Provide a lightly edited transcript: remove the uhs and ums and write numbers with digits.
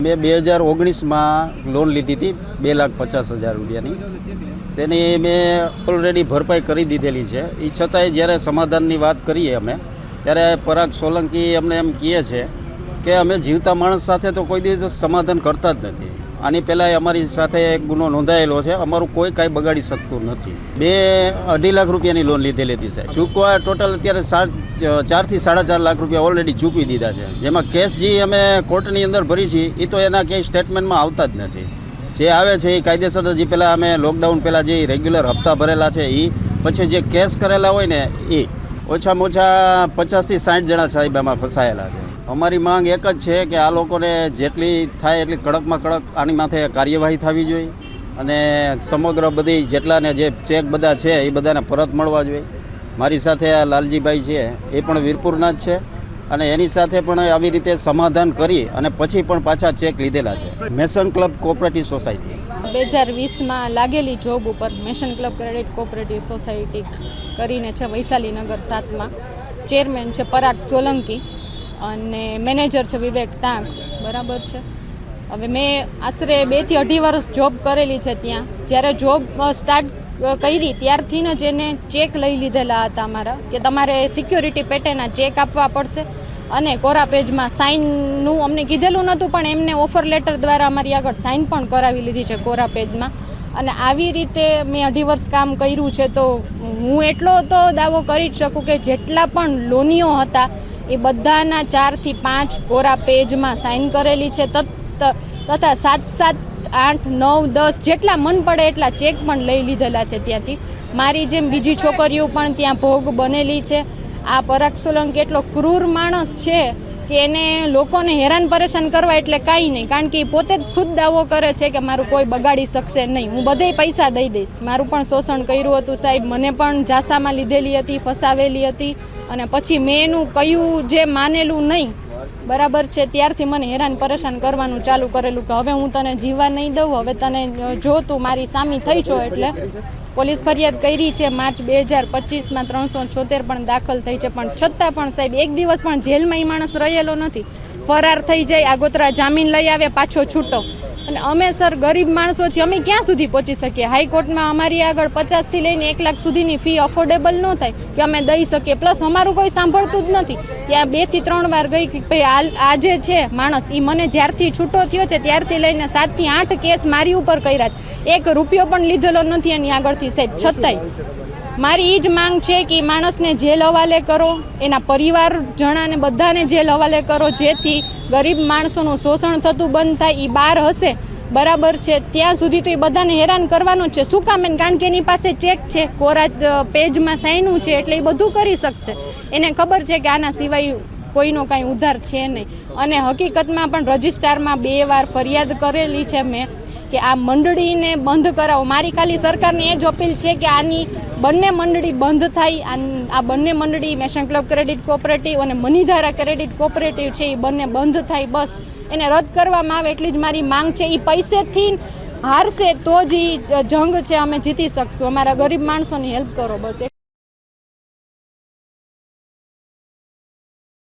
મેં 2019માં લોન લીધી હતી 2,50,000 રૂપિયાની. તેની મેં ઓલરેડી ભરપાઈ કરી દીધેલી છે. એ છતાંય જ્યારે સમાધાનની વાત કરીએ અમે, ત્યારે પરાગ સોલંકી અમને એમ કહે છે કે અમે જીવતા માણસ સાથે તો કોઈ દિવસ સમાધાન કરતા જ નથી. આની પહેલાં અમારી સાથે એક ગુનો નોંધાયેલો છે. અમારું કોઈ કાંઈ બગાડી શકતું નથી. 2.5 લાખ રૂપિયાની લોન લીધેલી હતી સાહેબ. ચૂકવા ટોટલ અત્યારે 4 થી 4.5 લાખ રૂપિયા ઓલરેડી ચૂકવી દીધા છે. જેમાં કેસ જે અમે કોર્ટની અંદર ભરી છીએ એ તો એના ક્યાંય સ્ટેટમેન્ટમાં આવતા જ નથી. જે આવે છે એ કાયદેસર જે પહેલાં અમે લોકડાઉન પહેલાં જે રેગ્યુલર હપ્તા ભરેલા છે એ, પછી જે કેસ કરેલા હોય ને એ ઓછામાં ઓછા 50 થી 60 જણા સાહેબ એમાં ફસાયેલા છે. અમારી માંગ એક જ છે કે આ લોકોને જેટલી થાય એટલી કડકમાં કડક આની માથે કાર્યવાહી થવી જોઈએ અને સમગ્ર બધી જેટલાને જે ચેક બધા છે એ બધાને પરત મળવા જોઈએ. મારી સાથે આ લાલજીભાઈ છે એ પણ વીરપુરના જ છે અને એની સાથે પણ આવી રીતે સમાધાન કરી અને પછી પણ પાછા ચેક લીધેલા છે. મેસન ક્લબ કોઓપરેટિવ સોસાયટી 2020માં લાગેલી જોબ ઉપર Mason club credit cooperative society કરીને છે વૈશાલીનગર 7માં. ચેરમેન છે પરાગ સોલંકી અને મેનેજર છે વિવેક ટાંક. બરાબર છે. હવે મેં આશરે 2 થી 2.5 વર્ષ જોબ કરેલી છે ત્યાં. જ્યારે જોબ સ્ટાર્ટ કરી ત્યારથી જ એને ચેક લઈ લીધેલા હતા અમારા, કે તમારે સિક્યોરિટી પેટેના ચેક આપવા પડશે અને કોરા પેજમાં સાઇનનું અમને કીધેલું નહોતું, પણ એમને ઓફર લેટર દ્વારા અમારી આગળ સાઇન પણ કરાવી લીધી છે કોરા પેજમાં. અને આવી રીતે મેં 2.5 વર્ષ કામ કર્યું છે. તો હું એટલો તો દાવો કરી જ શકું કે જેટલા પણ લોનીઓ હતા એ બધાના 4 થી 5 કોરા પેજમાં સાઇન કરેલી છે. તથા 7, 8, 9, 10 જેટલા મન પડે એટલા ચેક પણ લઈ લીધેલા છે ત્યાંથી. મારી જેમ બીજી છોકરીઓ પણ ત્યાં ભોગ બનેલી છે. આ પરાગ સોલંકી એટલો ક્રૂર માણસ છે કે એને લોકોને હેરાન પરેશાન કરવા એટલે કાંઈ નહીં, કારણ કે એ પોતે જ ખુદ દાવો કરે છે કે મારું કોઈ બગાડી શકશે નહીં, હું બધે પૈસા દઈ દઈશ. મારું પણ શોષણ કર્યું હતું સાહેબ. મને પણ ઝાંસામાં લીધેલી હતી, ફસાવેલી હતી અને પછી મેં એનું કયું જે માનેલું નહીં, બરાબર છે, ત્યારથી મને હેરાન પરેશાન કરવાનું ચાલુ કરેલું કે હવે હું તને જીવવા નહીં દઉં, હવે તને જો તું મારી સામી થઈ છો. એટલે પોલીસ ફરિયાદ કરી છે. માર્ચ 2025માં 376 પણ દાખલ થઈ છે. પણ છતાં પણ સાહેબ એક દિવસ પણ જેલમાં એ માણસ રહેલો નથી. ફરાર થઈ જાય, આગોતરા જામીન લઈ આવે, પાછો છૂટો. અને અમે સર ગરીબ માણસો છીએ, અમે ક્યાં સુધી પહોંચી શકીએ? હાઈકોર્ટમાં અમારી આગળ 50 થી લઈને 1 લાખ સુધીની ફી અફોર્ડેબલ ન થાય કે અમે દઈ શકીએ. પ્લસ અમારું કોઈ સાંભળતું જ નથી. ત્યાં 2 થી 3 વાર ગઈ કે ભાઈ આજે છે માણસ, એ મને જ્યારથી છૂટો થયો છે ત્યારથી લઈને 7 થી 8 કેસ મારી ઉપર કર્યા છે. 1 રૂપિયો પણ લીધેલો નથી એની આગળથી સાહેબ. છતાંય મારી એ જ માંગ છે કે માણસને જેલ હવાલે કરો, એના પરિવાર જણાને બધાને જેલ હવાલે કરો, જેથી ગરીબ માણસોનું શોષણ થતું બંધ થાય. એ બહાર હશે, બરાબર છે, ત્યાં સુધી તો એ બધાને હેરાન કરવાનું છે. શું કામ? કારણ કે એની પાસે ચેક છે, કોરા પેજમાં સાઈનું છે, એટલે એ બધું કરી શકશે. એને ખબર છે કે આના સિવાય કોઈનો કાંઈ ઉધાર છે નહીં. અને હકીકતમાં પણ રજિસ્ટ્રારમાં 2 વાર ફરિયાદ કરેલી છે મેં કે આ મંડળીને બંધ કરાવો. મારી ખાલી સરકારની એ જ અપીલ છે કે આની બંને મંડળી બંધ થાય. આ બંને મંડળી મેસન ક્લબ ક્રેડિટ કોઓપરેટિવ અને મનીધારા ક્રેડિટ કોઓપરેટિવ છે, એ બંને બંધ થાય. બસ એને રદ કરવામાં આવે એટલી જ મારી માંગ છે. એ પૈસેથી હારશે તો જ એ જંગ છે અમે જીતી શકશું. અમારા ગરીબ માણસોની હેલ્પ કરો, બસ.